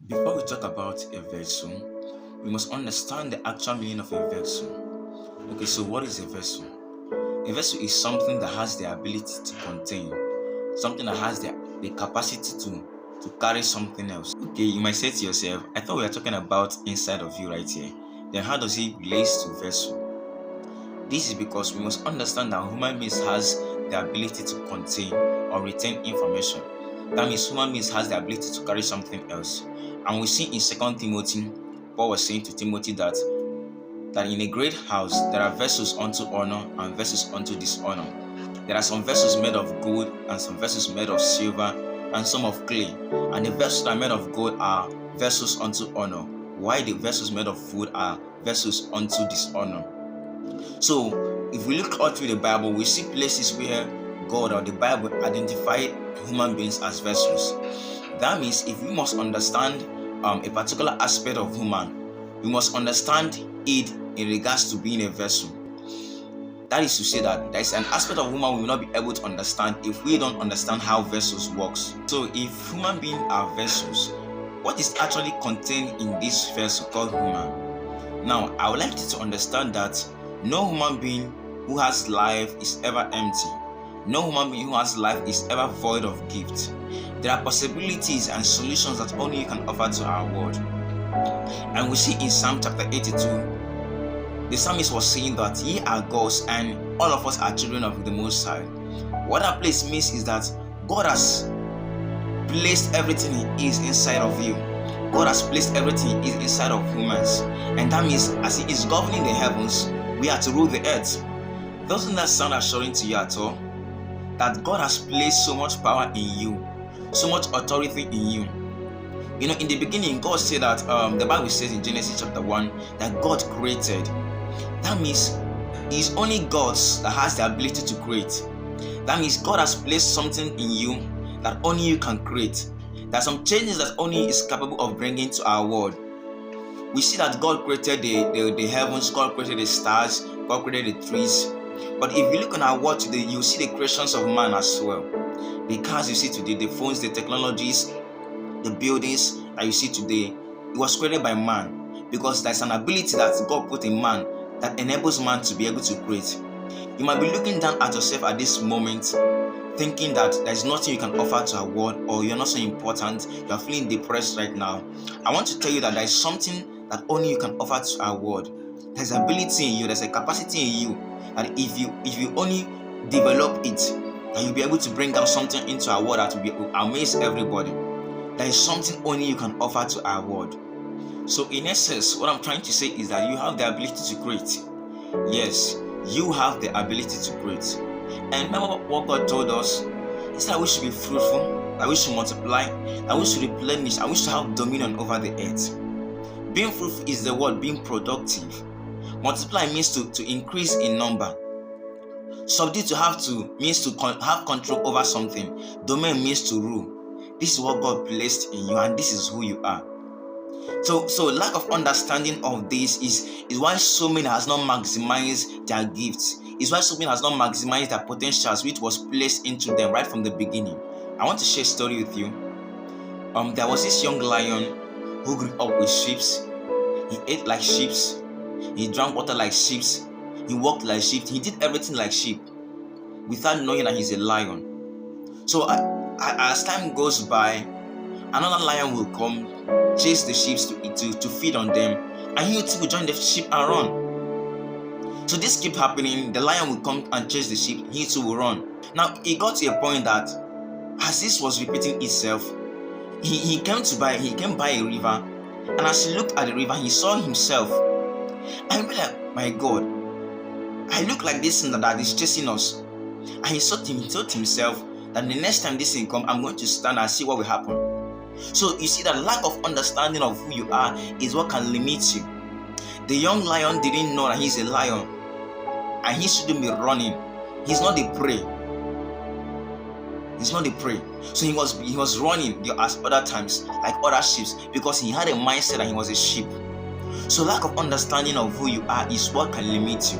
Before we talk about a vessel, we must understand the actual meaning of a vessel. Okay, so what is a vessel? A vessel is something that has the ability to contain, something that has the capacity to carry something else. Okay, you might say to yourself, I thought we were talking about inside of you right here. Then how does it relate to vessel? This is because we must understand that human beings has the ability to contain or retain information. That means human beings has the ability to carry something else. And we see in 2 Timothy, Paul was saying to Timothy that in a great house there are vessels unto honor and vessels unto dishonor. There are some vessels made of gold and some vessels made of silver and some of clay. And the vessels that are made of gold are vessels unto honor, while the vessels made of wood are vessels unto dishonor. So, if we look all through the Bible, we see places where God or the Bible identified human beings as vessels. That means if we must understand a particular aspect of human, we must understand it in regards to being a vessel. That is to say that there is an aspect of human we will not be able to understand if we don't understand how vessels works. So if human beings are vessels, what is actually contained in this vessel called human? Now, I would like you to understand that no human being who has life is ever empty. No human being who has life is ever void of gift. There are possibilities and solutions that only you can offer to our world. And we see in Psalm chapter 82, the psalmist was saying that ye are gods and all of us are children of the Most High. What that place means is that God has placed everything He is inside of you. God has placed everything He is inside of humans. And that means as He is governing the heavens, we are to rule the earth. Doesn't that sound assuring to you at all? That God has placed so much power in you, so much authority in you. You know, in the beginning, God said that the Bible says in Genesis chapter 1 that God created. That means it's only God that has the ability to create. That means God has placed something in you that only you can create. There are some changes that only is capable of bringing to our world. We see that God created the heavens, God created the stars, God created the trees. But if you look on our world today, you see the creations of man as well. The cars you see today, the phones, the technologies, the buildings that you see today, it was created by man because there's an ability that God put in man that enables man to be able to create. You might be looking down at yourself at this moment, thinking that there's nothing you can offer to our world or you're not so important, you're feeling depressed right now. I want to tell you that there is something that only you can offer to our world. There's ability in you, there's a capacity in you that if you only develop it, that you'll be able to bring out something into our world that will amaze everybody. There is something only you can offer to our world. So in essence, what I'm trying to say is that you have the ability to create. Yes, you have the ability to create. And remember what God told us? He said that we should be fruitful, that we should multiply, that we should replenish, and we should have dominion over the earth. Being fruitful is the word being productive. Multiply means to increase in number. Subdue means to have control over something. Domain means to rule. This is what God placed in you, and this is who you are. So lack of understanding of this is why so many has not maximized their gifts. Is why so many has not maximized their potentials, which was placed into them right from the beginning. I want to share a story with you. There was this young lion who grew up with sheep. He ate like sheep. He drank water like sheep. He walked like sheep. He did everything like sheep without knowing that he's a lion. So as time goes by, another lion will come, chase the sheep to feed on them, and he too will join the sheep and run. So this keep happening. The lion will come and chase the sheep, he too will run. Now it got to a point that as this was repeating itself, he came by a river, and as he looked at the river, he saw himself. And he was like, my God, I look like this thing that is chasing us. And he told himself that the next time this thing comes, I'm going to stand and see what will happen. So you see that lack of understanding of who you are is what can limit you. The young lion didn't know that he's a lion and he shouldn't be running. He's not the prey. He's not the prey. So he was running as other times, like other sheep, because he had a mindset that he was a sheep. So lack of understanding of who you are is what can limit you.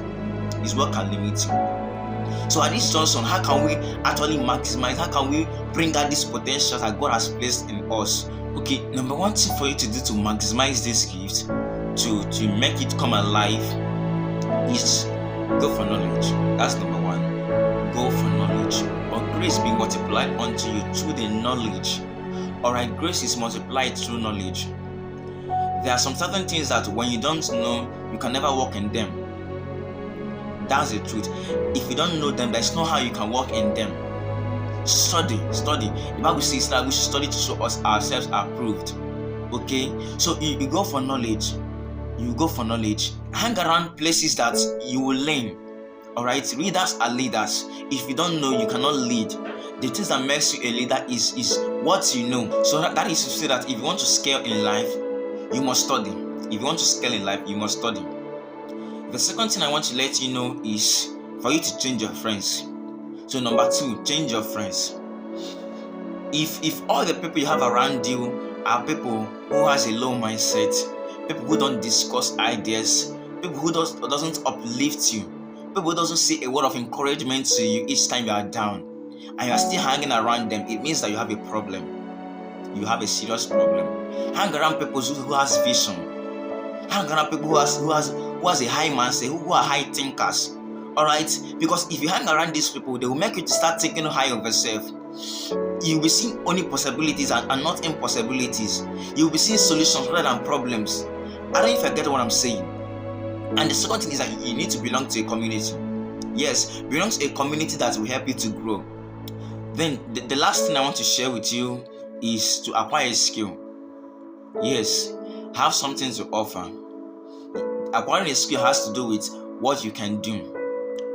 So at this junction, how can we actually maximize? How can we bring out this potential that God has placed in us? Okay, number one thing for you to do to maximize this gift, to make it come alive, is go for knowledge. That's number one. Go for knowledge. Or grace be multiplied unto you through the knowledge. Alright, grace is multiplied through knowledge. There are some certain things that when you don't know, you can never walk in them. That's the truth. If you don't know them, there's no how you can walk in them. Study. The Bible says that we should study to show us ourselves approved. Okay? So you go for knowledge. You go for knowledge. Hang around places that you will learn. Alright? Readers are leaders. If you don't know, you cannot lead. The things that makes you a leader is what you know. So that is to say that if you want to scale in life, you must study. If you want to scale in life, you must study. The second thing I want to let you know is for you to change your friends. So number two, change your friends. If all the people you have around you are people who has a low mindset, people who don't discuss ideas, people who doesn't uplift you, people who doesn't say a word of encouragement to you each time you are down, and you are still hanging around them, it means that you have a problem. You have a serious problem. Hang around people who has vision. Hang around people who has a high mindset, who are high thinkers. Alright? Because if you hang around these people, they will make you to start thinking high of yourself. You will be seeing only possibilities and not impossibilities. You will be seeing solutions rather than problems. I don't know if I get what I'm saying. And the second thing is that you need to belong to a community. Yes, belong to a community that will help you to grow. Then the last thing I want to share with you is to acquire a skill. Yes, have something to offer. Acquiring a skill has to do with what you can do.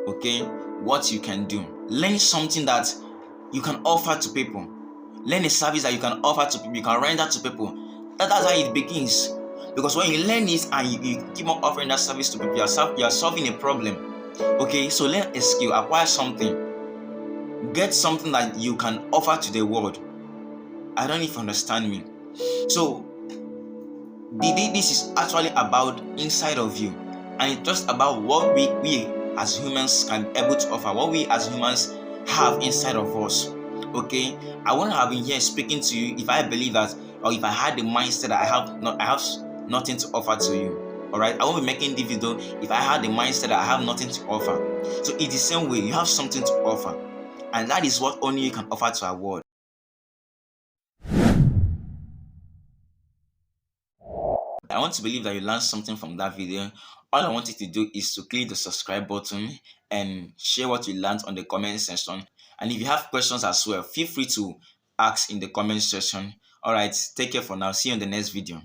Okay, what you can do. Learn something that you can offer to people. Learn a service that you can offer to people, you can render to people. That's how it begins. Because when you learn it and you keep on offering that service to people, you are solving a problem. Okay, so learn a skill, acquire something. Get something that you can offer to the world. I don't know if you understand me. So this is actually about inside of you, and it's just about what we as humans can be able to offer, what we as humans have inside of us. Okay, I wouldn't have been here speaking to you if I believe that, or if I had the mindset that I have nothing to offer to you. Alright, I won't be making this video if I had the mindset that I have nothing to offer. So it's the same way, you have something to offer, and that is what only you can offer to our world. I want to believe that you learned something from that video. All I want you to do is to click the subscribe button and share what you learned on the comment section. And if you have questions as well, feel free to ask in the comment section. Alright, take care for now. See you in the next video.